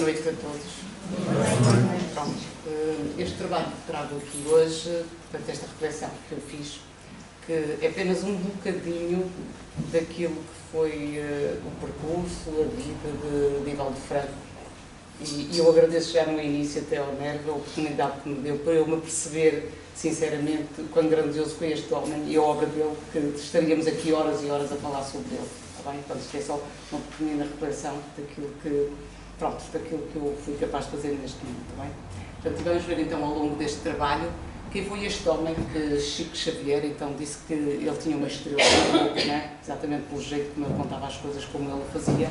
noite a todos. Pronto, este trabalho que trago aqui hoje, portanto, esta reflexão que eu fiz, que é apenas um bocadinho daquilo que foi o percurso, a vida de Divaldo Franco. E eu agradeço já no início até ao Nerva a oportunidade que me deu para eu me perceber, sinceramente, quão grandioso foi este homem e a obra dele, que estaríamos aqui horas e horas a falar sobre ele. Está bem? Portanto, isto é só uma pequenina reflexão daquilo que, pronto, daquilo que eu fui capaz de fazer neste momento. Está bem? Portanto, vamos ver então ao longo deste trabalho quem foi este homem que Chico Xavier então disse que ele tinha uma estrela na boca, né? Exatamente pelo jeito como ele contava as coisas, como ele fazia,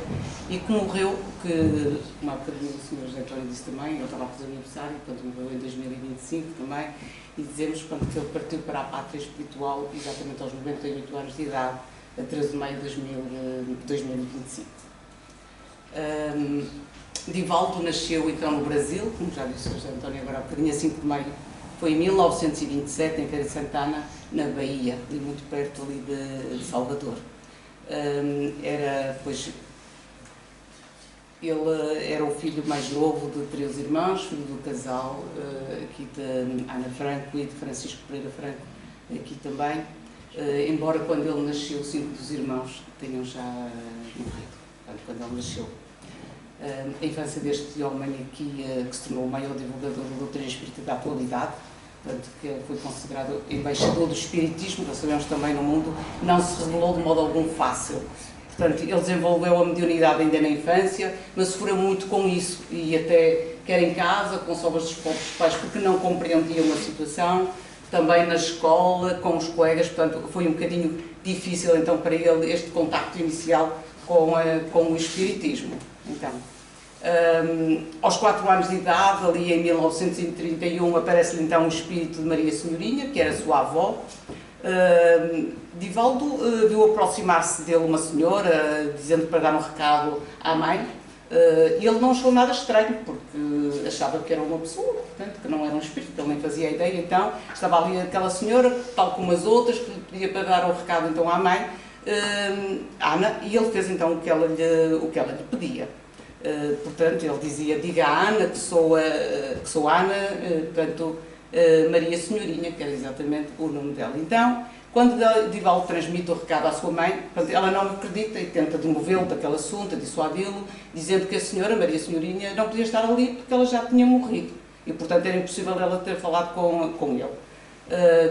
e que morreu, que uma bocadinho o Sr. José António disse também, ele estava a fazer aniversário, portanto morreu em 2025 também, e dizemos portanto, que ele partiu para a pátria espiritual exatamente aos 98 anos de idade, a 13 de maio de 2025. Divaldo nasceu então no Brasil, como já disse o José António agora há bocadinho, a 5 de maio. Foi em 1927, em Feira de Santana, na Bahia, ali muito perto ali de Salvador. Ele era o filho mais novo de 3 irmãos, filho do casal, aqui de Ana Franco e de Francisco Pereira Franco, aqui também, embora quando ele nasceu 5 dos irmãos tenham já morrido, quando ele nasceu. A infância deste homem aqui, que se tornou o maior divulgador da doutrina espírita da atualidade, portanto, que foi considerado embaixador do espiritismo, que sabemos também no mundo, não se revelou de modo algum fácil. Portanto, ele desenvolveu a mediunidade ainda na infância, mas sofreu muito com isso, e até quer em casa, com sovas dos próprios pais, porque não compreendiam a situação, também na escola, com os colegas, portanto, foi um bocadinho difícil então para ele este contacto inicial com o espiritismo. Então, aos 4 anos de idade, ali em 1931, aparece-lhe então o espírito de Maria Senhorinha, que era sua avó. Divaldo viu aproximar-se dele uma senhora, dizendo para dar um recado à mãe, e ele não achou nada estranho, porque achava que era uma pessoa, portanto, que não era um espírito, ele nem fazia ideia. Então, estava ali aquela senhora, tal como as outras, que lhe pedia para dar o recado então à mãe, Ana, e ele fez então o que ela lhe pedia. Portanto, ele dizia, diga a Ana que sou Ana, portanto, Maria Senhorinha, que era exatamente o nome dela. Então, quando Divaldo transmite o recado à sua mãe, portanto, ela não acredita e tenta demovê-lo daquele assunto, dissuadi-lo, dizendo que a senhora, Maria Senhorinha, não podia estar ali porque ela já tinha morrido. E, portanto, era impossível ela ter falado com ele.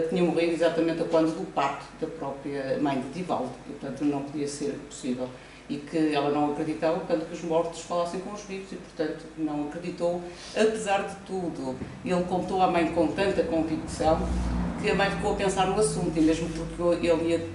Tinha morrido exatamente a quando do parto da própria mãe de Divaldo, e portanto não podia ser possível, e que ela não acreditava portanto, que os mortos falassem com os vivos, e portanto não acreditou, apesar de tudo. Ele contou à mãe com tanta convicção que a mãe ficou a pensar no assunto, e mesmo porque ele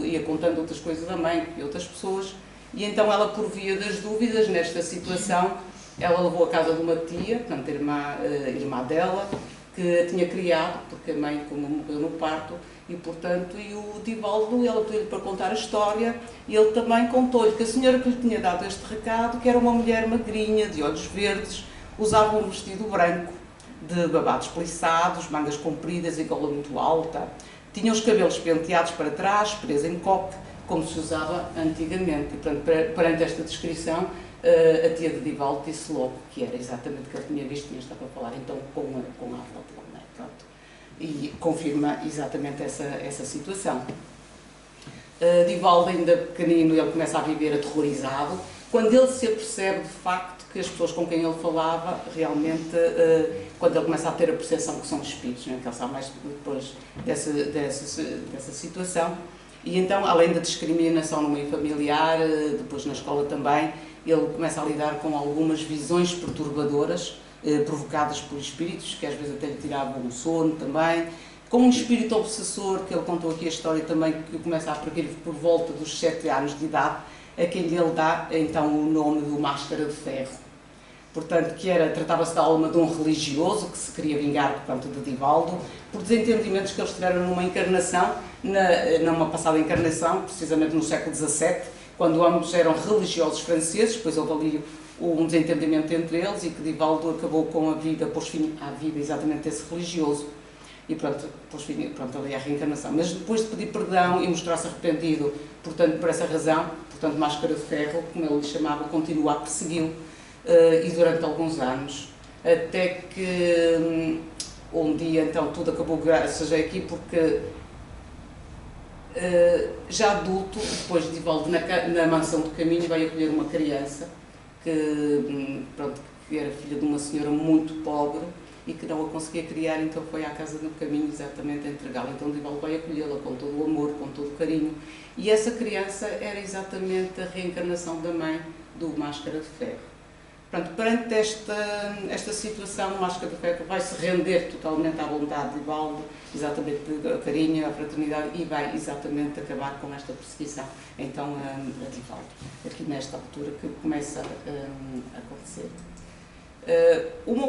ia contando outras coisas à mãe e outras pessoas, e então ela, por via das dúvidas nesta situação, ela levou a casa de uma tia, portanto irmã dela, que a tinha criado, porque a mãe como morreu no parto, e portanto, e o Divaldo, ela pediu-lhe para contar a história, e ele também contou-lhe que a senhora que lhe tinha dado este recado, que era uma mulher magrinha, de olhos verdes, usava um vestido branco, de babados peliçados, mangas compridas e gola muito alta, tinha os cabelos penteados para trás, presos em coque, como se usava antigamente. E portanto, perante esta descrição, a tia de Divaldo disse logo que era exatamente o que ele tinha visto, e estava a falar então com a avó dele, né? Pronto. E confirma exatamente essa situação. Divaldo, ainda pequenino, ele começa a viver aterrorizado, quando ele se apercebe de facto que as pessoas com quem ele falava, realmente, quando ele começa a ter a percepção que são espíritos, né? Que ele sabe mais depois dessa situação. E então, além da discriminação no meio familiar, depois na escola também, ele começa a lidar com algumas visões perturbadoras, provocadas por espíritos, que às vezes até lhe tiravam o sono também, com um espírito obsessor, que ele contou aqui a história também, que começa a perseguir por volta dos 7 anos de idade, a quem ele dá então o nome do Máscara de Ferro. Portanto, tratava-se da alma de um religioso que se queria vingar, portanto, de Divaldo, por desentendimentos que eles tiveram numa encarnação, numa passada encarnação, precisamente no século XVII, quando ambos eram religiosos franceses, depois houve ali um desentendimento entre eles e que Divaldo acabou com a vida, pôs fim à vida exatamente desse religioso. E pronto, ali a reencarnação. Mas depois de pedir perdão e mostrar-se arrependido, portanto, por essa razão, portanto, Máscara de Ferro, como ele lhe chamava, continua a persegui-lo. e durante alguns anos, até que um dia então tudo acabou graças a aqui, porque já adulto, depois de Divaldo na mansão do Caminho, vai acolher uma criança que, pronto, que era filha de uma senhora muito pobre e que não a conseguia criar, então foi à casa do Caminho exatamente a entregá-la. Então Divaldo vai acolhê-la com todo o amor, com todo o carinho. E essa criança era exatamente a reencarnação da mãe do Máscara de Ferro. Portanto, perante esta situação, o Máscara de Ferro vai se render totalmente à vontade de Divaldo, exatamente a carinho, a fraternidade, e vai exatamente acabar com esta perseguição. Então, a Divaldo, aqui nesta altura que começa a acontecer. Um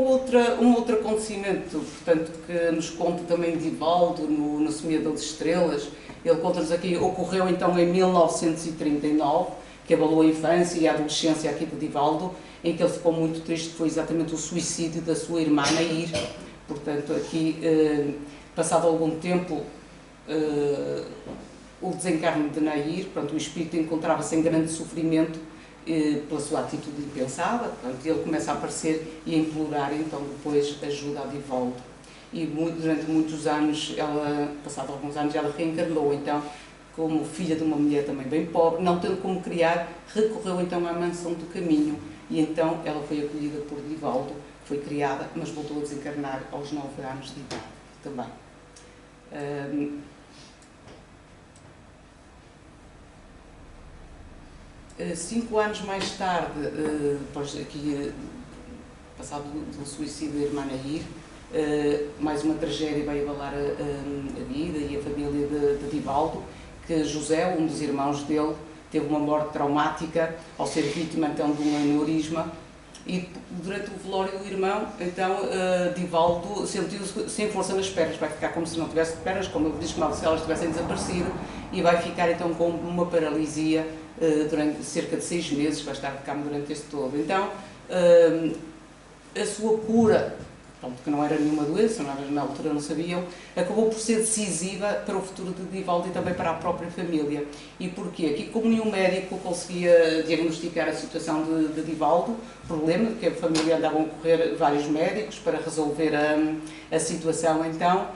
outro acontecimento, portanto, que nos conta também Divaldo no Semeador de Estrelas, ele conta-nos aqui, ocorreu então em 1939, que abalou a infância e a adolescência aqui de Divaldo, em que ele ficou muito triste, foi exatamente o suicídio da sua irmã Nair. Portanto, aqui, passado algum tempo, o desencarne de Nair, portanto, o espírito encontrava-se em grande sofrimento pela sua atitude impensada, portanto, ele começa a aparecer e a implorar, então, depois ajuda a Divaldo. E durante muitos anos, passado alguns anos, ela reencarnou, então, como filha de uma mulher também bem pobre, não tendo como criar, recorreu então à mansão do Caminho, e então ela foi acolhida por Divaldo, foi criada, mas voltou a desencarnar aos 9 anos de idade também. 5 anos mais tarde, depois aqui, passado do suicídio da irmã Nair, mais uma tragédia vai abalar a vida e a família de Divaldo, que José, um dos irmãos dele, teve uma morte traumática ao ser vítima então de um aneurisma, e durante o velório do irmão, então Divaldo sentiu-se sem força nas pernas, vai ficar como se não tivesse pernas, como ele diz, como se elas tivessem desaparecido, e vai ficar então com uma paralisia durante cerca de 6 meses, vai estar de cama durante este todo. Então, a sua cura, pronto, que não era nenhuma doença, na altura não sabiam, acabou por ser decisiva para o futuro de Divaldo e também para a própria família. E porquê? Aqui, como nenhum médico conseguia diagnosticar a situação de Divaldo, problema que a família andavam a correr vários médicos para resolver a situação, então,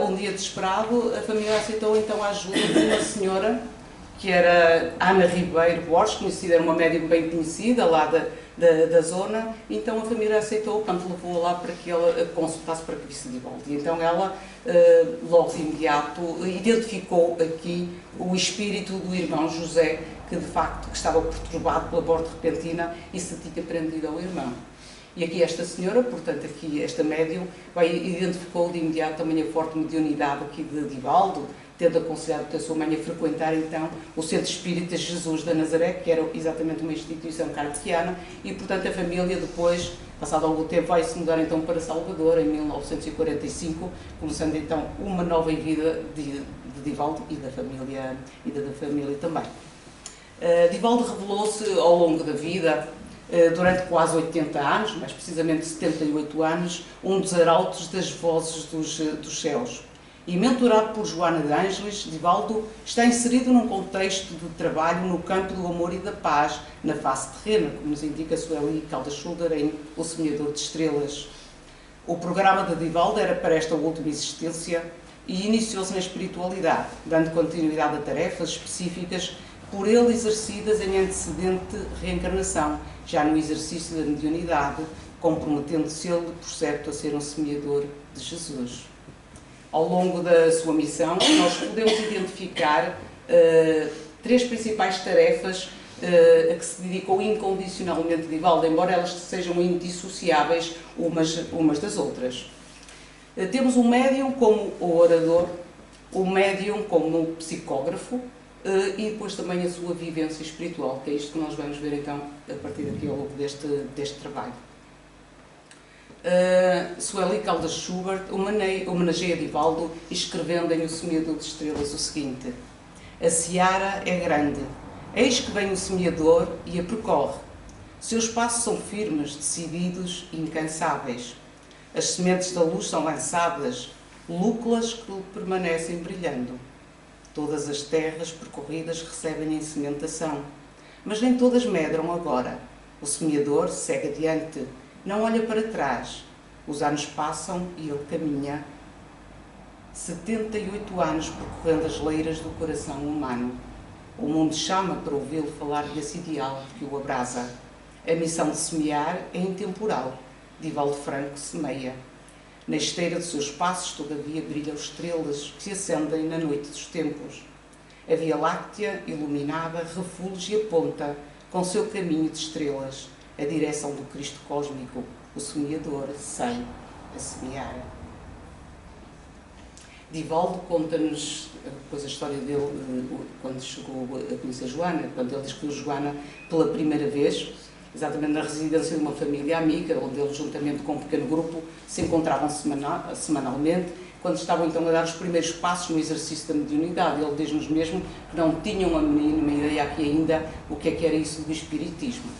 um dia desesperado, a família aceitou então a ajuda de uma senhora, que era Ana Ribeiro Borges, conhecida, era uma médica bem conhecida lá da zona, então a família aceitou, portanto levou-a lá para que ela consultasse para que visse Divaldo. E então ela, logo de imediato, identificou aqui o espírito do irmão José, que de facto estava perturbado pela morte repentina e se tinha prendido ao irmão. E aqui esta senhora, portanto aqui esta médium, identificou de imediato também a forte mediunidade aqui de Divaldo, tendo aconselhado a sua mãe a frequentar então o Centro Espírita Jesus da Nazaré, que era exatamente uma instituição cartesiana, e portanto a família depois, passado algum tempo, vai se mudar então para Salvador em 1945, começando então uma nova vida de Divaldo e da família também. Divaldo revelou-se ao longo da vida, durante quase 80 anos, mais precisamente 78 anos, um dos arautos das vozes dos céus. E mentorado por Joana de Ângeles, Divaldo está inserido num contexto de trabalho no campo do amor e da paz, na face terrena, como nos indica Sueli Caldas-Schulder em O Semeador de Estrelas. O programa de Divaldo era para esta última existência e iniciou-se na espiritualidade, dando continuidade a tarefas específicas por ele exercidas em antecedente reencarnação, já no exercício da mediunidade, comprometendo-se ele, por certo, a ser um semeador de Jesus. Ao longo da sua missão, nós podemos identificar 3 principais tarefas a que se dedicou incondicionalmente Divaldo, embora elas sejam indissociáveis umas das outras. Temos o médium como o orador, o médium como o psicógrafo e depois também a sua vivência espiritual, que é isto que nós vamos ver então a partir daqui ao longo deste trabalho. Sueli Caldas-Schulder homenageia Divaldo escrevendo em O Semeador de Estrelas o seguinte: a seara é grande, eis que vem o semeador e a percorre. Seus passos são firmes, decididos e incansáveis. As sementes da luz são lançadas, lúculas que permanecem brilhando. Todas as terras percorridas recebem a sementação, mas nem todas medram agora. O semeador segue adiante, não olha para trás. Os anos passam e ele caminha. 78 anos percorrendo as leiras do coração humano. O mundo chama para ouvi-lo falar desse ideal que o abrasa. A missão de semear é intemporal. Divaldo Franco semeia. Na esteira de seus passos, todavia, brilham estrelas que se acendem na noite dos tempos. A Via Láctea, iluminada, refulge e aponta, com seu caminho de estrelas, a direção do Cristo cósmico. O semeador sai a semear. Divaldo conta-nos depois a história dele quando chegou a conhecer Joana, quando ele descobriu Joana pela primeira vez, exatamente na residência de uma família amiga, onde ele, juntamente com um pequeno grupo, se encontravam semanalmente, quando estavam então a dar os primeiros passos no exercício da mediunidade. Ele diz-nos mesmo que não tinham a mínima ideia aqui ainda o que era isso do espiritismo.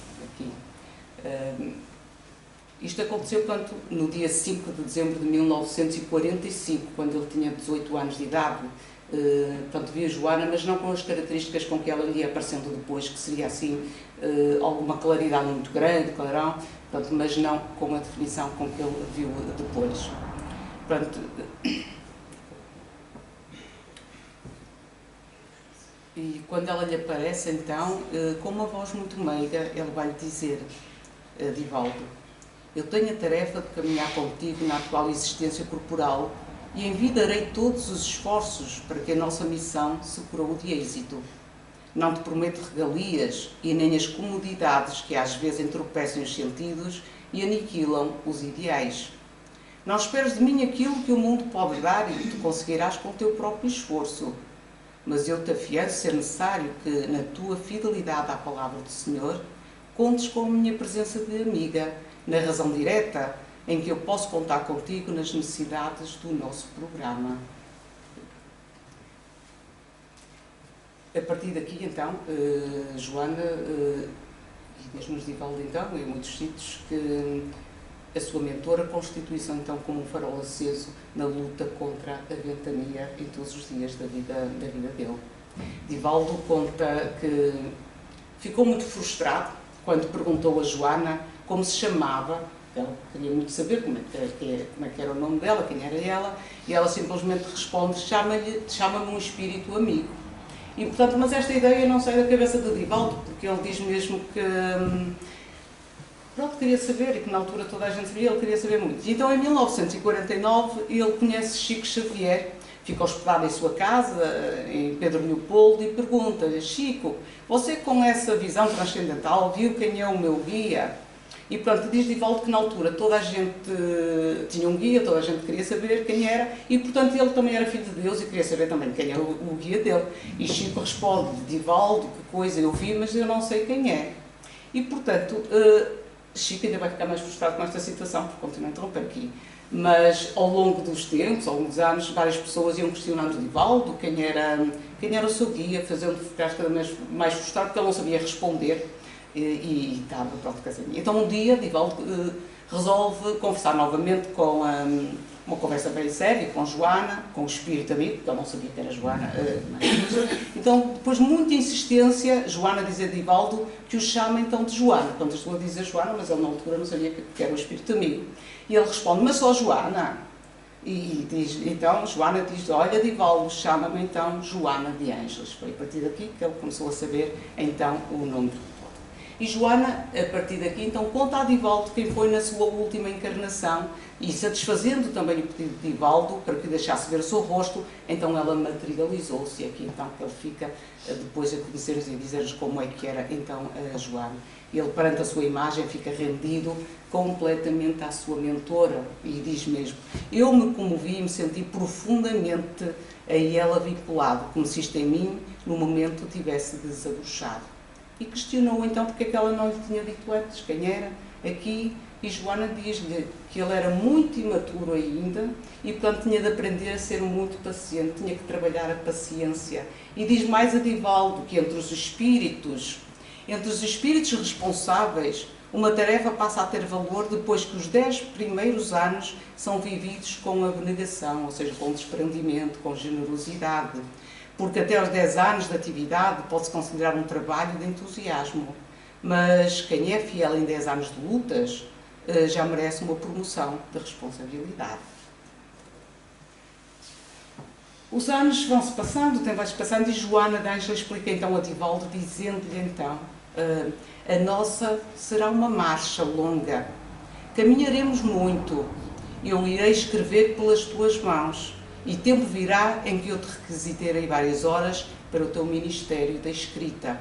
Isto aconteceu no dia 5 de dezembro de 1945, quando ele tinha 18 anos de idade. Portanto, viu Joana, mas não com as características com que ela lhe ia aparecendo depois, que seria assim, alguma claridade muito grande, clarão, portanto, mas não com a definição com que ele viu depois. Portanto, e quando ela lhe aparece, então, com uma voz muito meiga, ele vai lhe dizer, Divaldo, eu tenho a tarefa de caminhar contigo na atual existência corporal e envidarei todos os esforços para que a nossa missão se coroe de êxito. Não te prometo regalias e nem as comodidades que às vezes entorpecem os sentidos e aniquilam os ideais. Não esperes de mim aquilo que o mundo pode dar e que tu conseguirás com o teu próprio esforço. Mas eu te afianço ser necessário que, na tua fidelidade à palavra do Senhor, contes com a minha presença de amiga, na razão direta em que eu posso contar contigo nas necessidades do nosso programa. A partir daqui, então, Joana, e diz-nos Divaldo, então, em muitos sítios, que a sua mentora constitui-se, então, como um farol aceso na luta contra a ventania em todos os dias da vida dele. Divaldo conta que ficou muito frustrado quando perguntou a Joana como se chamava. Ela queria muito saber como é que era o nome dela, quem era ela, e ela simplesmente responde, chama-me um espírito amigo. E, portanto, mas esta ideia não sai da cabeça de Divaldo, porque ele diz mesmo que pronto, queria saber, e que na altura toda a gente sabia, ele queria saber muito. E então, em 1949, ele conhece Chico Xavier, fica hospedado em sua casa, em Pedro Leopoldo, e pergunta-lhe, Chico, você com essa visão transcendental viu quem é o meu guia? E pronto, diz Divaldo que na altura toda a gente tinha um guia, toda a gente queria saber quem era, e portanto ele também era filho de Deus e queria saber também quem era o guia dele. E Chico responde, Divaldo, que coisa eu vi, mas eu não sei quem é. E portanto, Chico ainda vai ficar mais frustrado com esta situação, porque continua a interromper aqui. Mas ao longo dos tempos, ao longo dos anos, várias pessoas iam questionando Divaldo, quem era o seu guia, fazendo ficar cada vez mais frustrado, porque ele não sabia responder. E estava pronto, casamento. Então um dia Divaldo resolve conversar novamente com uma conversa bem séria com Joana, com o espírito amigo, porque ele não sabia que era Joana. Então, depois de muita insistência, Joana diz a Divaldo que o chama então de Joana. Quando estou a dizer Joana, mas ele na altura não sabia que era o espírito amigo. E ele responde, mas só Joana? E diz, então Joana diz, olha Divaldo, chama-me então Joana de Ângeles. Foi a partir daqui que ele começou a saber então o nome do. E Joana, a partir daqui, então, conta a Divaldo quem foi na sua última encarnação e, satisfazendo também o pedido de Divaldo para que deixasse ver o seu rosto, então ela materializou-se e aqui então ele fica depois a conhecer-nos e a dizer-nos como é que era então a Joana. Ele, perante a sua imagem, fica rendido completamente à sua mentora e diz mesmo, eu me comovi e me senti profundamente a ela vinculado, como se isto em mim, no momento, tivesse desabrochado. E questionou então porque é que ela não lhe tinha dito antes quem era aqui, e Joana diz-lhe que ele era muito imaturo ainda e portanto tinha de aprender a ser muito paciente, tinha que trabalhar a paciência. E diz mais a Divaldo que entre os espíritos responsáveis, uma tarefa passa a ter valor depois que os 10 primeiros anos são vividos com abnegação, ou seja, com desprendimento, com generosidade. Porque até aos 10 anos de atividade pode-se considerar um trabalho de entusiasmo. mas quem é fiel em 10 anos de lutas já merece uma promoção de responsabilidade. Os anos vão-se passando, o tempo vai-se passando, e Joana de Ângeles explica então a Divaldo, dizendo-lhe então: a nossa será uma marcha longa, caminharemos muito, eu irei escrever pelas tuas mãos, e tempo virá em que eu te requisitarei várias horas para o teu ministério da escrita,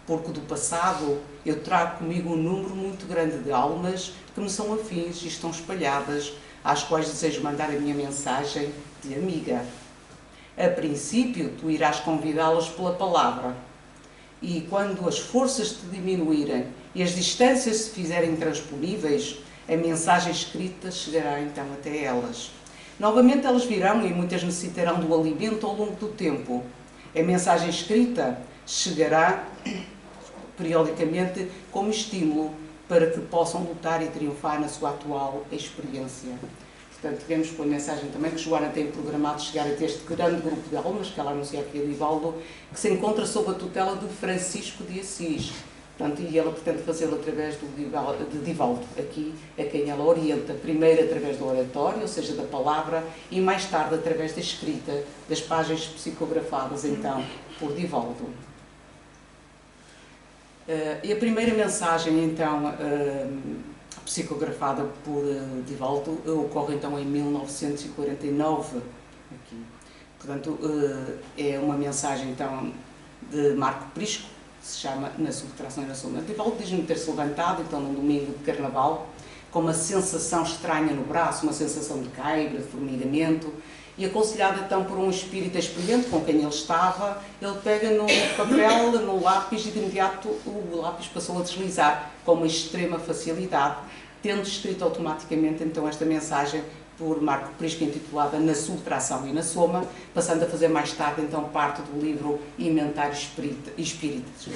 porque do passado eu trago comigo um número muito grande de almas que me são afins e estão espalhadas, às quais desejo mandar a minha mensagem de amiga. A princípio, tu irás convidá-las pela palavra, e quando as forças te diminuírem e as distâncias se fizerem transponíveis, a mensagem escrita chegará então até elas. Novamente elas virão e muitas necessitarão do alimento ao longo do tempo. A mensagem escrita chegará periodicamente como estímulo para que possam lutar e triunfar na sua atual experiência. Portanto, vemos com a mensagem também que Joana tem programado chegar até este grande grupo de almas, que ela anuncia aqui a Divaldo, que se encontra sob a tutela do Francisco de Assis. Portanto, e ela pretende fazê-lo através de Divaldo, aqui a quem ela orienta, primeiro através do oratório, ou seja, da palavra, e mais tarde através da escrita, das páginas psicografadas, então, por Divaldo. E a primeira mensagem, então, psicografada por Divaldo, ocorre então em 1949, aqui. Portanto, é uma mensagem então de Marco Prisco, que se chama Na Subtração e na Sombra. Divaldo diz-me ter-se levantado, então, num domingo de carnaval, com uma sensação estranha no braço, uma sensação de cãibra, de formigamento, e aconselhado então por um espírito experiente com quem ele estava, ele pega no papel, no lápis, e de imediato o lápis passou a deslizar com uma extrema facilidade, tendo escrito automaticamente então esta mensagem por Marco Prisco, intitulada Na Subtração e na Soma, passando a fazer mais tarde então parte do livro Inventário Espíritas.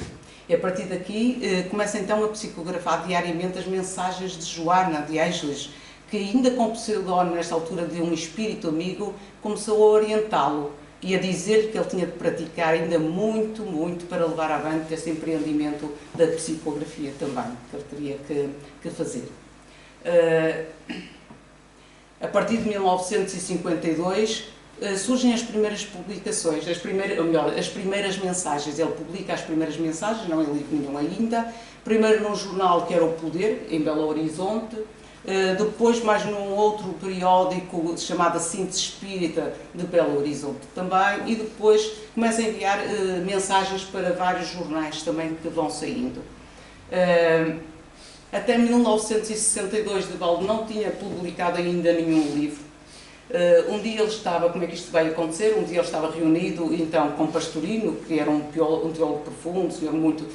E a partir daqui começa então a psicografar diariamente as mensagens de Joana de Ângeles, que ainda com o pseudónimo nesta altura de um espírito amigo, começou a orientá-lo e a dizer que ele tinha de praticar ainda muito, muito para levar avante esse empreendimento da psicografia também, que ele teria que fazer. A partir de 1952 surgem as primeiras publicações, as primeiras mensagens. Ele publica as primeiras mensagens, não é livro nenhum ainda, primeiro num jornal que era o Poder, em Belo Horizonte, depois mais num outro periódico chamado Síntese Espírita de Belo Horizonte também, e depois começa a enviar mensagens para vários jornais também que vão saindo. Até 1962 Divaldo não tinha publicado ainda nenhum livro. Um dia ele estava, como é que isto vai acontecer? Um dia ele estava reunido então com Pastorino, que era um teólogo profundo, um senhor muito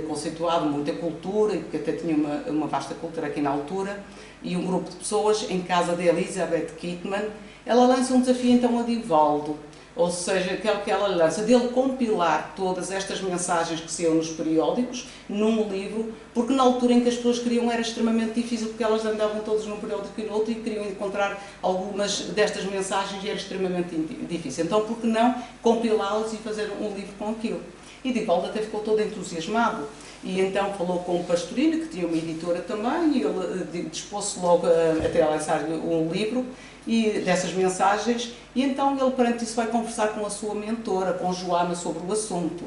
conceituado, muita cultura, e que até tinha uma vasta cultura aqui na altura, e um grupo de pessoas em casa de Elizabeth Kittman. Ela lança um desafio então a Divaldo, ou seja, que ela lança dele compilar todas estas mensagens que saiam nos periódicos num livro, porque na altura em que as pessoas queriam era extremamente difícil, porque elas andavam todas num periódico e no outro e queriam encontrar algumas destas mensagens e era extremamente difícil. Então, por que não compilá-las e fazer um livro com aquilo? E Divaldo até ficou todo entusiasmado, e então falou com o Pastorino, que tinha uma editora também, e ele dispôs-se logo até a lançar um livro e dessas mensagens, e então ele perante isso vai conversar com a sua mentora, com Joana, sobre o assunto.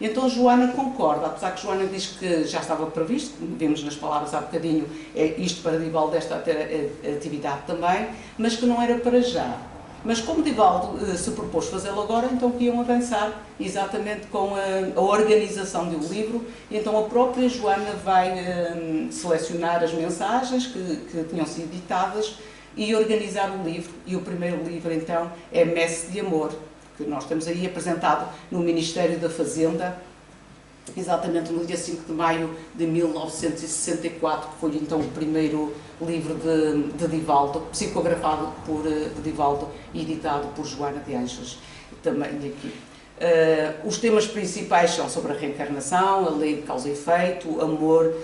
E então Joana concorda, apesar que Joana diz que já estava previsto, como vemos nas palavras há bocadinho, isto para Divaldo, esta atividade também, mas que não era para já. Mas como Divaldo se propôs fazê-lo agora, então que iam avançar exatamente com a organização do livro, e então a própria Joana vai selecionar as mensagens que tinham sido ditadas e organizar o livro. E o primeiro livro então é Messe de Amor, que nós temos aí apresentado no Ministério da Fazenda, exatamente no dia 5 de maio de 1964, que foi então o primeiro livro de Divaldo, psicografado por Divaldo e editado por Joana de Ângeles, também aqui. Os temas principais são sobre a reencarnação, a lei de causa e efeito, o amor,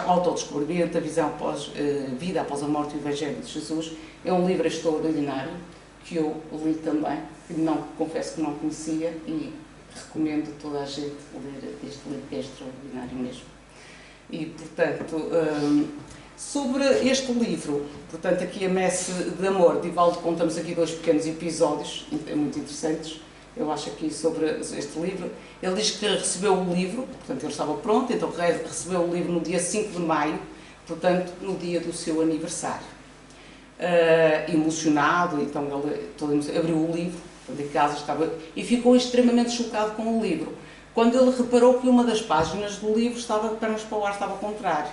autodescobrimento, a visão vida após a morte e o Evangelho de Jesus. É um livro extraordinário, que eu li também, que confesso que não conhecia, e recomendo a toda a gente ler este livro, que é extraordinário mesmo. E, portanto, sobre este livro, portanto, aqui a Messe de Amor, Divaldo conta-nos aqui 2 pequenos episódios, muito interessantes, eu acho aqui sobre este livro. Ele diz que recebeu o livro, portanto, ele estava pronto, então recebeu o livro no dia 5 de maio, portanto, no dia do seu aniversário. Emocionado, então ele abriu o livro, portanto, em casa estava, e ficou extremamente chocado com o livro, quando ele reparou que uma das páginas do livro estava de pernas para o ar, estava ao contrário.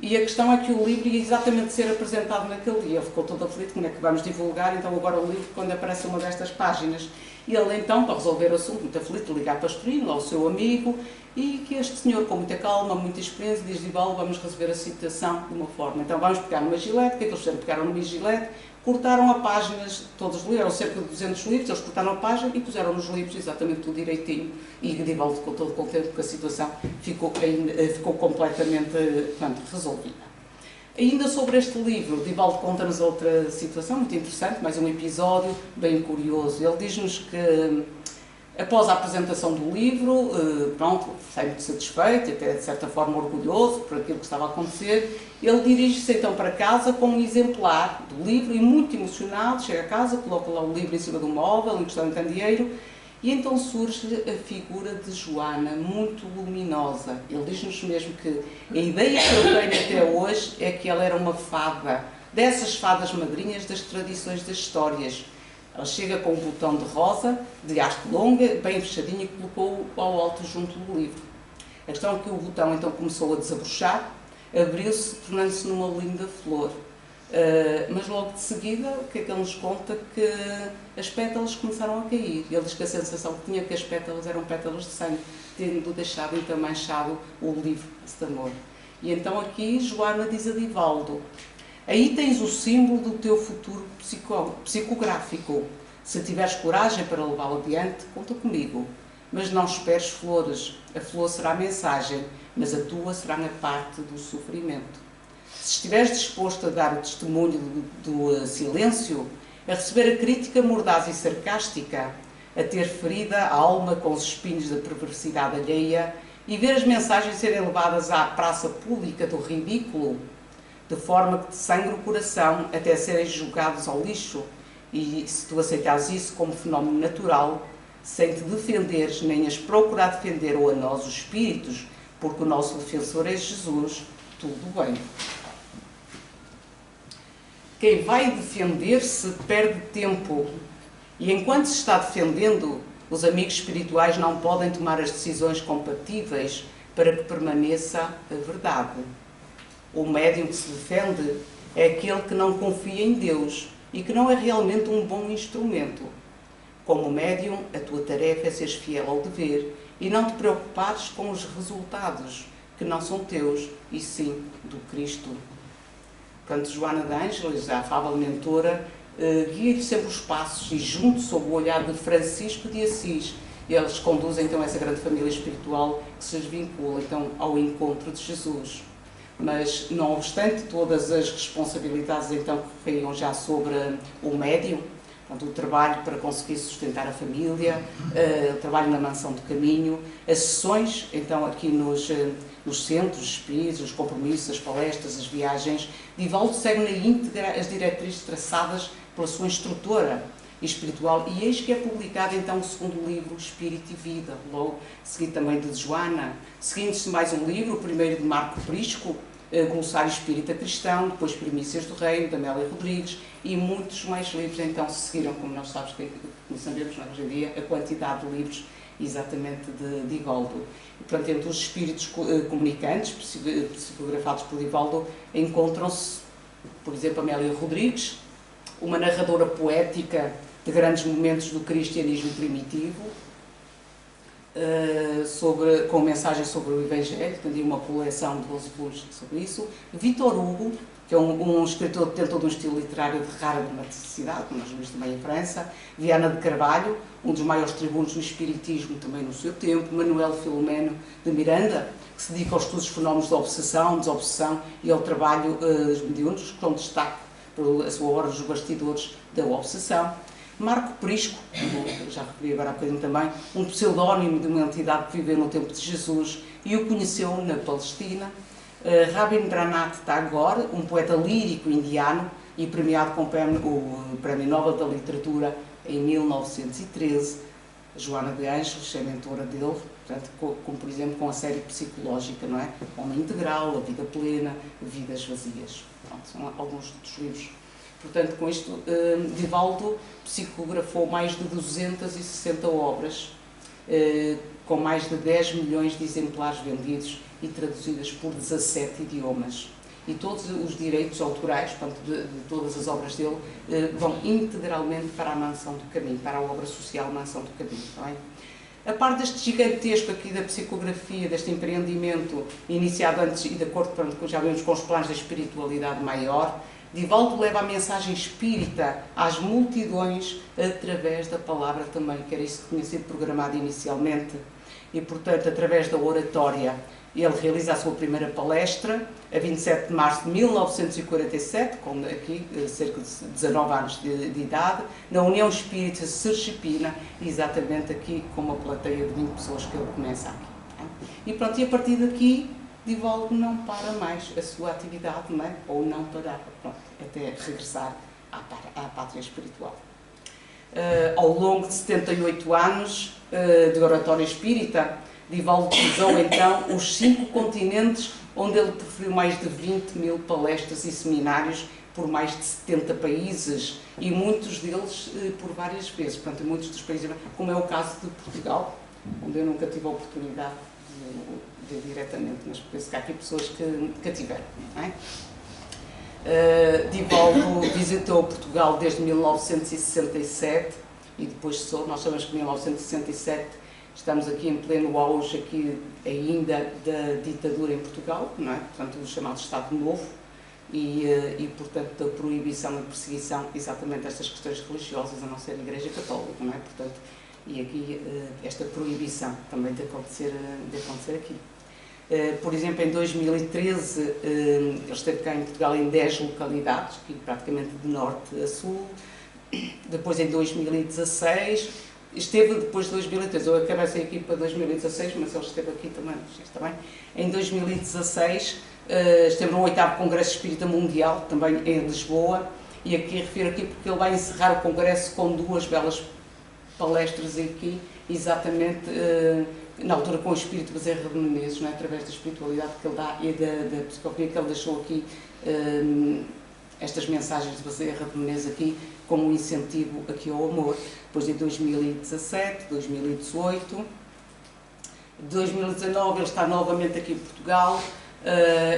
E a questão é que o livro ia exatamente ser apresentado naquele dia. Ele ficou todo aflito, como é que vamos divulgar então agora o livro quando aparece uma destas páginas? E ele então, para resolver o assunto, muito aflito, liga a Pastorino, ao seu amigo, e que este senhor, com muita calma, muita experiência, diz: Divaldo, vamos resolver a situação de uma forma. Então vamos pegar numa gilete, o que é que eles fizeram? Pegaram numa gilete, cortaram a páginas, todos os livros, eram cerca de 200 livros, eles cortaram a página e puseram nos livros exatamente tudo direitinho. E Divaldo ficou todo contente porque a situação ficou completamente, portanto, resolvida. Ainda sobre este livro, Divaldo conta-nos outra situação muito interessante, mais um episódio bem curioso. Ele diz-nos que, após a apresentação do livro, pronto, sai muito satisfeito, até de certa forma orgulhoso por aquilo que estava a acontecer. Ele dirige-se então para casa com um exemplar do livro e, muito emocionado, chega a casa, coloca lá o livro em cima do móvel, encostado no candeeiro, e então surge a figura de Joana, muito luminosa. Ele diz-nos mesmo que a ideia que eu tenho até hoje é que ela era uma fada, dessas fadas madrinhas das tradições das histórias. Ela chega com um botão de rosa, de haste longa, bem fechadinho, e colocou-o ao alto junto do livro. A questão é que o botão então começou a desabrochar, abriu-se, tornando-se numa linda flor. Mas logo de seguida, o que é que ele nos conta? Que as pétalas começaram a cair. Ele diz que a sensação que tinha que as pétalas eram pétalas de sangue, tendo deixado então manchado o livro de amor. E então aqui Joana diz a Divaldo: aí tens o símbolo do teu futuro psicográfico. Se tiveres coragem para levá-lo adiante, conta comigo. Mas não esperes flores. A flor será a mensagem, mas a tua será a parte do sofrimento. Se estiveres disposto a dar o testemunho do silêncio, a receber a crítica mordaz e sarcástica, a ter ferida a alma com os espinhos da perversidade alheia e ver as mensagens serem levadas à praça pública do ridículo, de forma que te sangra o coração até serem jogados ao lixo, e se tu aceitares isso como fenómeno natural, sem te defenderes nem as procurar defender ou a nós os espíritos, porque o nosso defensor é Jesus, tudo bem. Quem vai defender-se perde tempo, e enquanto se está defendendo, os amigos espirituais não podem tomar as decisões compatíveis para que permaneça a verdade. O médium que se defende é aquele que não confia em Deus e que não é realmente um bom instrumento. Como médium, a tua tarefa é seres fiel ao dever e não te preocupares com os resultados, que não são teus, e sim do Cristo. Portanto, Joana de Ângeles, a afável mentora, guia-lhe sempre os passos e, junto sob o olhar de Francisco de Assis, eles conduzem então essa grande família espiritual que se vincula então ao encontro de Jesus. Mas, não obstante todas as responsabilidades então que caíam já sobre o médium, portanto, o trabalho para conseguir sustentar a família, o trabalho na mansão do caminho, as sessões então aqui nos centros espíritas, os compromissos, as palestras, as viagens, Divaldo segue na íntegra as diretrizes traçadas pela sua instrutora espiritual, e eis que é publicado então o segundo livro, Espírito e Vida, logo seguido também de Joana, seguindo-se mais um livro, o primeiro de Marco Prisco, Glossário Espírita Cristão, depois Primícias do Reino, de Amélia Rodrigues, e muitos mais livros então se seguiram, como nós sabemos hoje em dia, a quantidade de livros exatamente de Divaldo. E, portanto, entre os espíritos comunicantes, psicografados por Divaldo, encontram-se, por exemplo, Amélia Rodrigues, uma narradora poética de grandes momentos do cristianismo primitivo, com mensagem sobre o Evangelho, tem uma coleção de 12 volumes sobre isso. Vítor Hugo, que é um escritor que tem todo um estilo literário de rara dramaticidade, como nós vimos também em França. Viana de Carvalho, um dos maiores tribunos do espiritismo também no seu tempo. Manuel Filomeno de Miranda, que se dedica aos estudos dos fenómenos da obsessão, desobsessão e ao trabalho dos mediúnicos, com destaque pela sua obra dos bastidores da obsessão. Marco Prisco, já referi agora há bocadinho também, um pseudónimo de uma entidade que viveu no tempo de Jesus e o conheceu na Palestina. Rabindranath Tagore, um poeta lírico indiano e premiado com o Prémio Nobel da Literatura em 1913. Joana de Ângeles é mentora dele, portanto, como por exemplo com a série psicológica, não é? Homem Integral, A Vida Plena, Vidas Vazias. Pronto, são alguns dos livros. Portanto, com isto, Divaldo psicografou mais de 260 obras, com mais de 10 milhões de exemplares vendidos e traduzidas por 17 idiomas. E todos os direitos autorais, portanto, de todas as obras dele, vão integralmente para a Mansão do Caminho, para a obra social Mansão do Caminho. Não é? A parte deste gigantesco aqui da psicografia, deste empreendimento iniciado antes e de acordo, portanto, já vemos com os planos da espiritualidade maior, Divaldo leva a mensagem espírita às multidões através da palavra também, que era isso que tinha sido programado inicialmente, e, portanto, através da oratória. Ele realiza a sua primeira palestra a 27 de março de 1947, com aqui cerca de 19 anos de idade, na União Espírita Sergipina, exatamente aqui com uma plateia de 20 pessoas que ele começa aqui. E pronto, e a partir daqui, Divaldo não para mais a sua atividade, não é? Ou não parar, pronto, até regressar à pátria espiritual. Ao longo de 78 anos de oratória espírita, Divaldo cruzou então os 5 continentes, onde ele proferiu mais de 20 mil palestras e seminários por mais de 70 países, e muitos deles por várias vezes, portanto, muitos dos países, como é o caso de Portugal, onde eu nunca tive a oportunidade de diretamente, mas penso que há aqui pessoas que tiveram. Não é? Divaldo visitou Portugal desde 1967 e depois nós sabemos que em 1967 estamos aqui em pleno auge aqui ainda da ditadura em Portugal, não é? Portanto, o chamado Estado Novo e portanto, da proibição e perseguição exatamente destas questões religiosas, a não ser a Igreja Católica, não é? Portanto, e aqui esta proibição também de acontecer aqui. Por exemplo, em 2013, ele esteve cá em Portugal em 10 localidades, aqui praticamente de norte a sul. Depois, em 2016, esteve depois de 2013, eu acabei sem aqui para 2016, mas ele esteve aqui também, está bem? Em 2016, esteve no 8º Congresso Espírita Mundial, também em Lisboa, e aqui refiro aqui porque ele vai encerrar o Congresso com 2 belas palestras aqui, exatamente na altura com o Espírito Bezerra de Menezes, não é? Através da espiritualidade que ele dá e da psicografia que ele deixou aqui, estas mensagens de Bezerra de Menezes aqui, como um incentivo aqui ao amor. Depois em 2017, 2018, 2019 ele está novamente aqui em Portugal,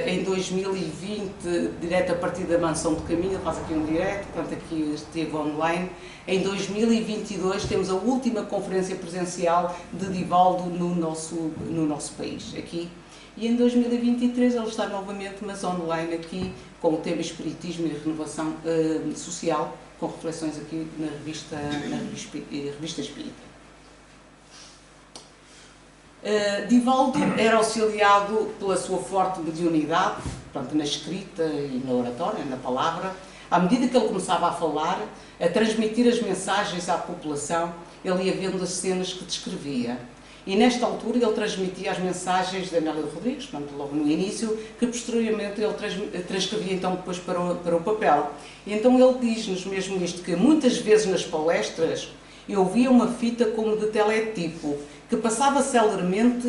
em 2020, direto a partir da Mansão do Caminho, ele faz aqui um direto, portanto aqui esteve online. Em 2022 temos a última conferência presencial de Divaldo no nosso país, aqui. E em 2023 ele está novamente, mas online aqui, com o tema Espiritismo e Renovação Social, com reflexões aqui na revista Espírita. Divaldo era auxiliado pela sua forte mediunidade, portanto, na escrita e na oratória, na palavra. À medida que ele começava a falar, a transmitir as mensagens à população, ele ia vendo as cenas que descrevia. E nesta altura ele transmitia as mensagens de Amélia Rodrigues, portanto, logo no início, que posteriormente ele transcrevia então depois para o papel. E então ele diz-nos mesmo isto, que muitas vezes nas palestras eu via uma fita como de teletipo, que passava celeremente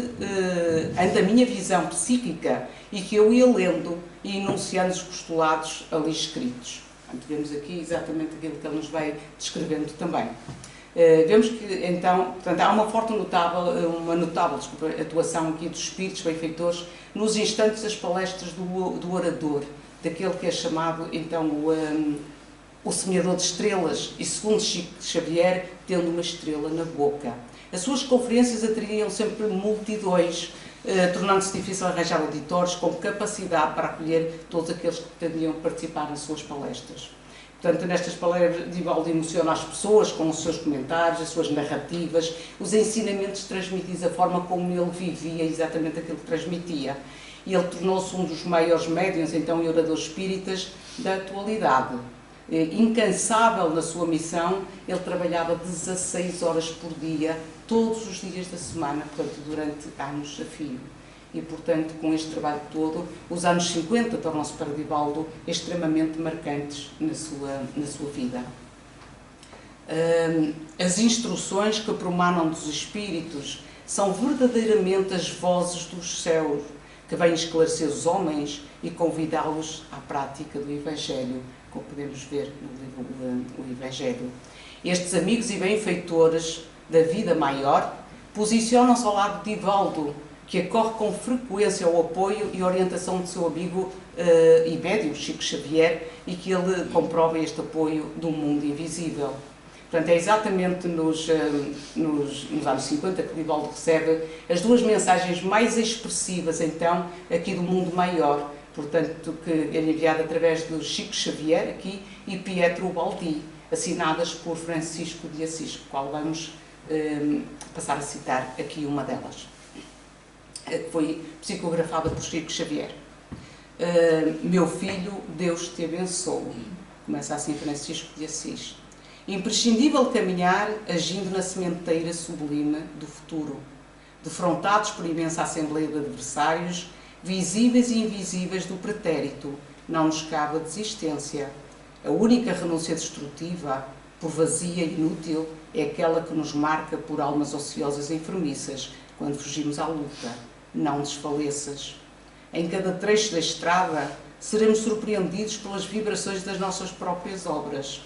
ante a minha visão psíquica e que eu ia lendo e enunciando os postulados ali escritos. Portanto, vemos aqui exatamente aquilo que ele nos vai descrevendo também. Vemos que, então, portanto, há uma notável atuação aqui dos espíritos benfeitores nos instantes das palestras do orador, daquele que é chamado, então, o semeador de estrelas, e segundo Chico Xavier, tendo uma estrela na boca. As suas conferências atraíam sempre multidões, tornando-se difícil arranjar auditores com capacidade para acolher todos aqueles que pretendiam participar nas suas palestras. Portanto, nestas palestras, Divaldo emociona as pessoas com os seus comentários, as suas narrativas, os ensinamentos transmitidos, a forma como ele vivia exatamente aquilo que transmitia. E ele tornou-se um dos maiores médiuns, então, e oradores espíritas da atualidade. Incansável na sua missão, ele trabalhava 16 horas por dia, todos os dias da semana, portanto, durante anos a fio. e, portanto, com este trabalho todo, os anos 50 tornam-se para Divaldo extremamente marcantes na sua vida. As instruções que promanam dos espíritos são verdadeiramente as vozes dos céus, que vêm esclarecer os homens e convidá-los à prática do Evangelho, como podemos ver no livro O Evangelho. Estes amigos e benfeitores da vida maior posicionam-se ao lado de Divaldo, que acorre com frequência ao apoio e orientação do seu amigo e médium, Chico Xavier, e que ele comprova este apoio do mundo invisível. Portanto, é exatamente nos anos 50 que Divaldo recebe as duas mensagens mais expressivas, então, aqui do mundo maior, portanto, que é enviada através do Chico Xavier, aqui, e Pietro Ubaldi, assinadas por Francisco de Assis, qual vamos passar a citar aqui uma delas, que foi psicografada por Chico Xavier. Meu filho, Deus te abençoe. Começa assim Francisco de Assis. Imprescindível caminhar agindo na sementeira sublime do futuro, defrontados por imensa assembleia de adversários, visíveis e invisíveis do pretérito, não nos cabe a desistência. A única renúncia destrutiva, por vazia e inútil, é aquela que nos marca por almas ociosas e enfermiças, quando fugimos à luta. Não desfaleças. Em cada trecho da estrada, seremos surpreendidos pelas vibrações das nossas próprias obras,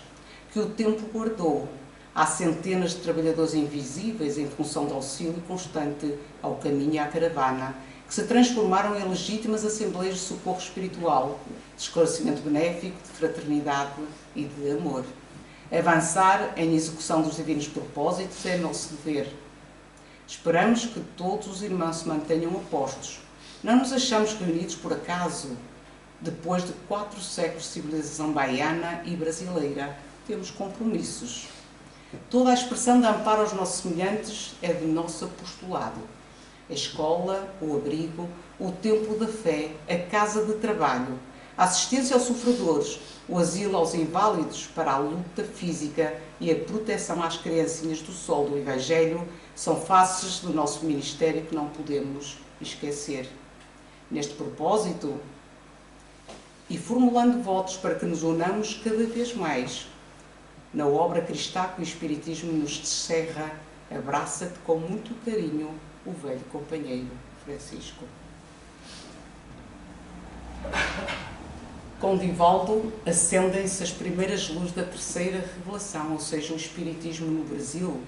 que o tempo guardou. Há centenas de trabalhadores invisíveis em função do auxílio constante ao caminho e à caravana, que se transformaram em legítimas assembleias de socorro espiritual, de esclarecimento benéfico, de fraternidade e de amor. Avançar em execução dos divinos propósitos é nosso dever. Esperamos que todos os irmãos se mantenham apostos. Não nos achamos reunidos por acaso. Depois de 4 séculos de civilização baiana e brasileira, temos compromissos. Toda a expressão de amparo aos nossos semelhantes é de nosso apostolado. A escola, o abrigo, o templo da fé, a casa de trabalho, a assistência aos sofredores, o asilo aos inválidos para a luta física e a proteção às criancinhas do sol do Evangelho são faces do nosso ministério que não podemos esquecer. Neste propósito, e formulando votos para que nos unamos cada vez mais, na obra cristã que o Espiritismo nos descerra, abraça-te com muito carinho o velho companheiro Francisco. Com Divaldo acendem-se as primeiras luzes da terceira revelação, ou seja, o Espiritismo no Brasil,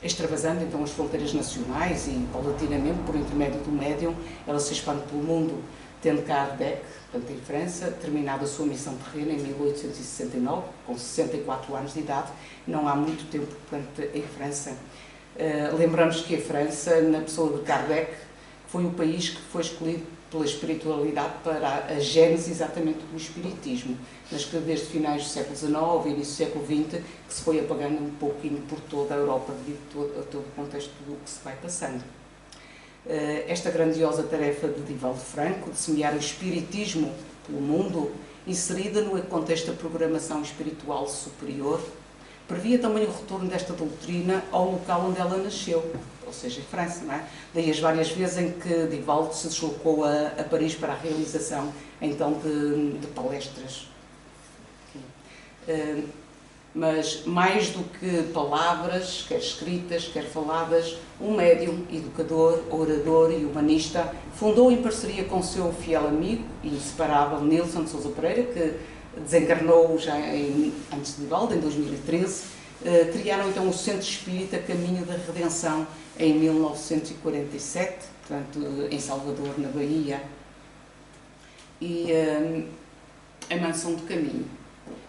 extravasando então as fronteiras nacionais e, paulatinamente, por intermédio do médium, ela se expande pelo mundo, tendo Kardec, portanto, em França, terminado a sua missão terrena em 1869, com 64 anos de idade, não há muito tempo, portanto, em França. Lembramos que a França, na pessoa de Kardec, foi o país que foi escolhido pela espiritualidade para a gênese exatamente do espiritismo, mas que desde finais do século XIX e início do século XX que se foi apagando um pouquinho por toda a Europa devido a todo o contexto do que se vai passando. Esta grandiosa tarefa de Divaldo Franco, de semear o espiritismo pelo mundo, inserida no contexto da programação espiritual superior, previa também o retorno desta doutrina ao local onde ela nasceu, ou seja, em França, não é? Daí as várias vezes em que Divaldo se deslocou a Paris para a realização, então, de palestras. Mas, mais do que palavras, quer escritas, quer faladas, um médium, educador, orador e humanista, fundou em parceria com o seu fiel amigo e inseparável Nilson de Sousa Pereira, que desencarnou já antes de Divaldo, em 2013, criaram então o Centro Espírita Caminho da Redenção em 1947, portanto, em Salvador, na Bahia, e a Mansão do Caminho.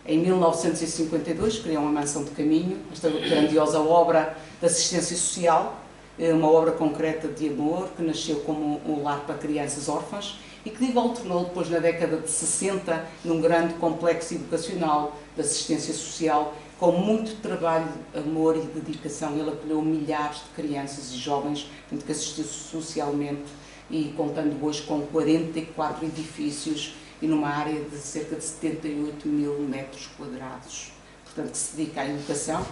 Em 1952 criou a Mansão do Caminho, esta grandiosa obra de assistência social, uma obra concreta de amor, que nasceu como um lar para crianças órfãs e que Divaldo tornou depois, na década de 60, num grande complexo educacional de assistência social, com muito trabalho, amor e dedicação. Ele acolheu milhares de crianças e jovens que assistiu socialmente e contando hoje com 44 edifícios e numa área de cerca de 78 mil metros quadrados. Portanto, que se dedica à educação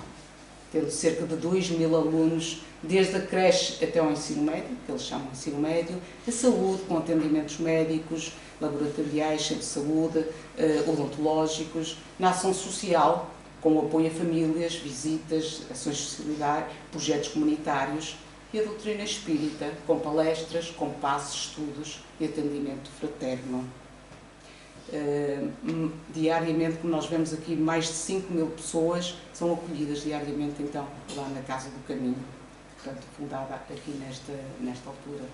tendo cerca de 2.000 alunos, desde a creche até ao ensino médio, que eles chamam de ensino médio, a saúde, com atendimentos médicos, laboratoriais, de saúde, odontológicos, na ação social, com apoio a famílias, visitas, ações de socialidade, projetos comunitários, e a doutrina espírita, com palestras, com passos, estudos e atendimento fraterno. Diariamente, como nós vemos aqui, mais de 5.000 pessoas são acolhidas diariamente, então, lá na Casa do Caminho, portanto, fundada aqui nesta altura.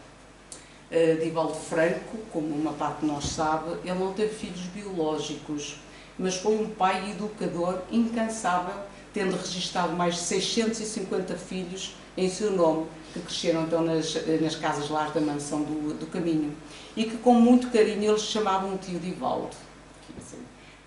Divaldo Franco, como uma parte de nós sabe, ele não teve filhos biológicos, mas foi um pai educador incansável, tendo registado mais de 650 filhos em seu nome, que cresceram então nas casas-lares da Mansão do Caminho, e que com muito carinho eles chamavam o tio Divaldo.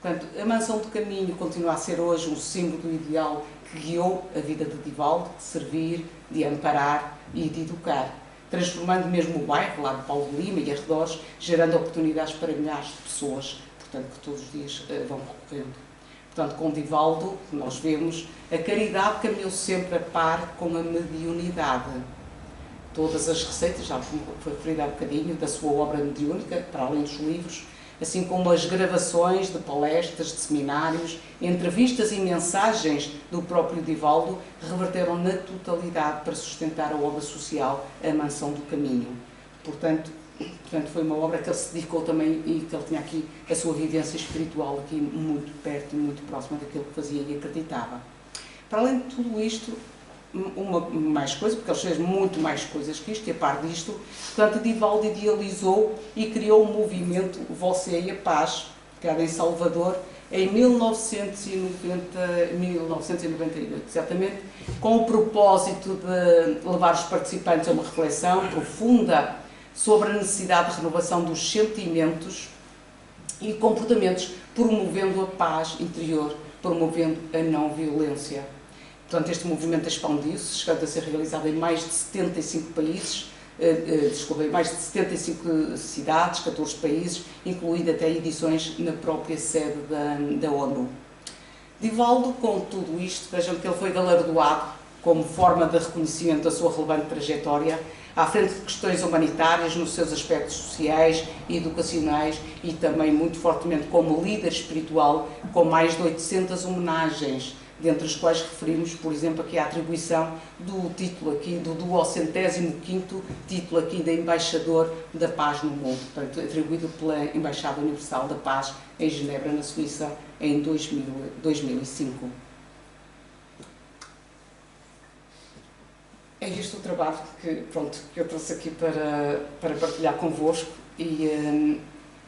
Portanto, a Mansão do Caminho continua a ser hoje um símbolo do ideal que guiou a vida de Divaldo, de servir, de amparar e de educar, transformando mesmo o bairro, lá de Paulo de Lima e arredores, gerando oportunidades para milhares de pessoas, portanto, que todos os dias vão recorrendo. Portanto, com Divaldo, nós vemos, a caridade caminhou sempre a par com a mediunidade. Todas as receitas, já como foi referido há bocadinho, da sua obra mediúnica, para além dos livros, assim como as gravações de palestras, de seminários, entrevistas e mensagens do próprio Divaldo, reverteram na totalidade para sustentar a obra social A Mansão do Caminho. Portanto, foi uma obra que ele se dedicou também e que ele tinha aqui a sua vivência espiritual aqui muito perto e muito próxima daquilo que fazia e acreditava. Para além de tudo isto, mais coisa, porque ele fez muito mais coisas que isto, e a par disto, portanto, Divaldo idealizou e criou o movimento Você e a Paz, criado em Salvador, em 1998, exatamente, com o propósito de levar os participantes a uma reflexão profunda sobre a necessidade de renovação dos sentimentos e comportamentos, promovendo a paz interior, promovendo a não violência. Portanto, este movimento expandiu-se, chegando a ser realizado em mais de 75 países, mais de 75 cidades, 14 países, incluindo até edições na própria sede da ONU. Divaldo, com tudo isto, vejam que ele foi galardoado como forma de reconhecimento da sua relevante trajetória, à frente de questões humanitárias, nos seus aspectos sociais e educacionais, e também muito fortemente como líder espiritual, com mais de 800 homenagens, dentre as quais referimos, por exemplo, aqui a atribuição do título aqui, do 205º título aqui de Embaixador da Paz no Mundo, portanto, atribuído pela Embaixada Universal da Paz em Genebra, na Suíça, em 2005. É este o trabalho que eu trouxe aqui para partilhar convosco e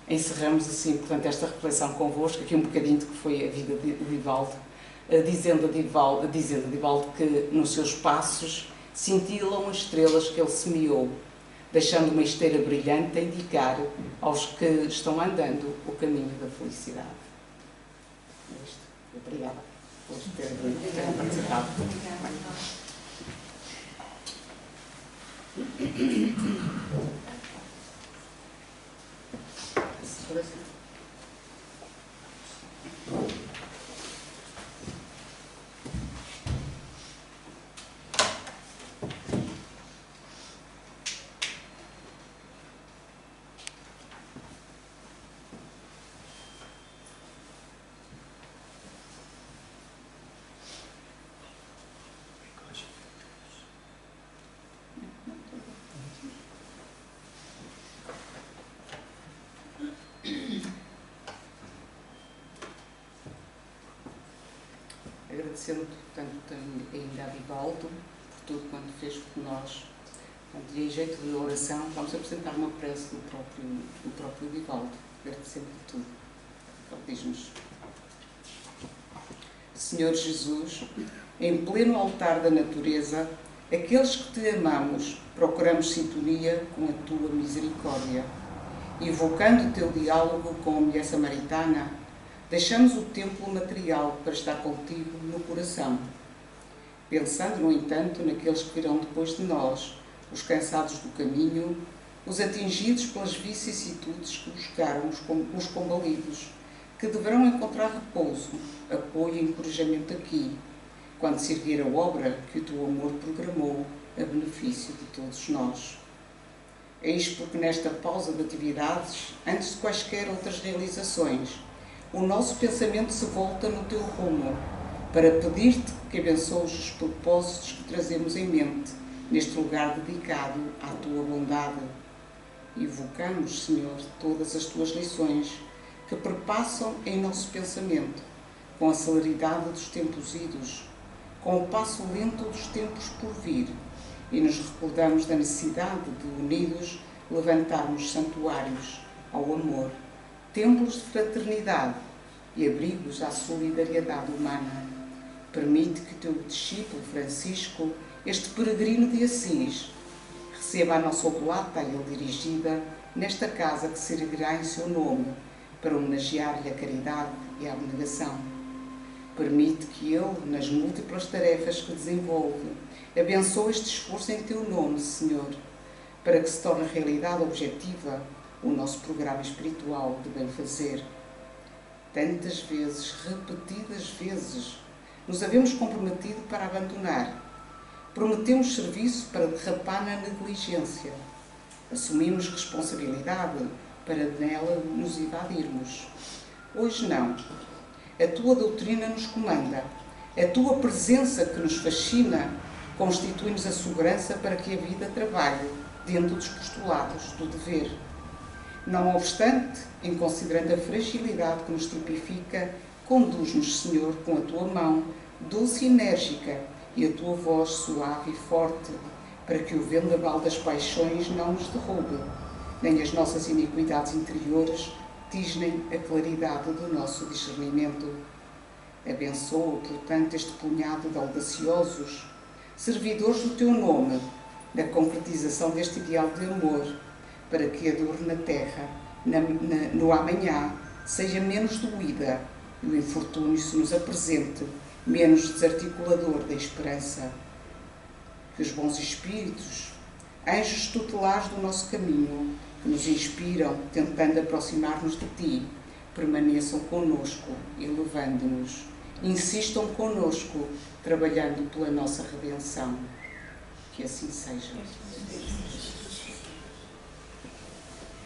encerramos assim, portanto, esta reflexão convosco, aqui um bocadinho do que foi a vida de Divaldo, dizendo a Divaldo que nos seus passos cintilam as estrelas que ele semeou, deixando uma esteira brilhante a indicar aos que estão andando o caminho da felicidade. É isto. Obrigada por terem participado. Agradecendo, portanto, ainda a Divaldo por tudo quanto fez por nós. Portanto, e em jeito de oração, vamos apresentar uma prece do próprio Divaldo, agradecendo-lhe tudo. Ele diz-nos: Senhor Jesus, em pleno altar da natureza, aqueles que te amamos, procuramos sintonia com a tua misericórdia. Invocando o teu diálogo com a mulher samaritana, deixamos o templo material para estar contigo no coração, pensando, no entanto, naqueles que virão depois de nós, os cansados do caminho, os atingidos pelas vicissitudes que buscaram os combalidos, que deverão encontrar repouso, apoio e encorajamento aqui, quando se erguer a obra que o teu amor programou a benefício de todos nós. Eis porque nesta pausa de atividades, antes de quaisquer outras realizações, o nosso pensamento se volta no teu rumo, para pedir-te que abençoes os propósitos que trazemos em mente, neste lugar dedicado à tua bondade. Evocamos, Senhor, todas as tuas lições que perpassam em nosso pensamento, com a celeridade dos tempos idos, com o passo lento dos tempos por vir, e nos recordamos da necessidade de, unidos, levantarmos santuários ao amor, templos de fraternidade e abrigos à solidariedade humana. Permite que o teu discípulo Francisco, este peregrino de Assis, receba a nossa oblata a ele dirigida nesta casa que se erguerá em seu nome, para homenagear-lhe a caridade e a abnegação. Permite que ele, nas múltiplas tarefas que desenvolve, abençoe este esforço em teu nome, Senhor, para que se torne realidade objetiva o nosso programa espiritual de bem-fazer. Tantas vezes, repetidas vezes, nos havemos comprometido para abandonar. Prometemos serviço para derrapar na negligência. Assumimos responsabilidade para nela nos evadirmos. Hoje não. A tua doutrina nos comanda. A tua presença que nos fascina constitui-nos a segurança para que a vida trabalhe dentro dos postulados do dever. Não obstante, em considerando a fragilidade que nos tropifica, conduz-nos, Senhor, com a tua mão doce e enérgica e a tua voz suave e forte, para que o vendaval das paixões não nos derrube, nem as nossas iniquidades interiores tisnem a claridade do nosso discernimento. Abençoa, portanto, este punhado de audaciosos, servidores do teu nome, na concretização deste ideal de amor, para que a dor na terra, no amanhã, seja menos doída e o infortúnio se nos apresente menos desarticulador da esperança. Que os bons espíritos, anjos tutelares do nosso caminho, que nos inspiram, tentando aproximar-nos de ti, permaneçam conosco, elevando-nos. Insistam conosco, trabalhando pela nossa redenção. Que assim seja.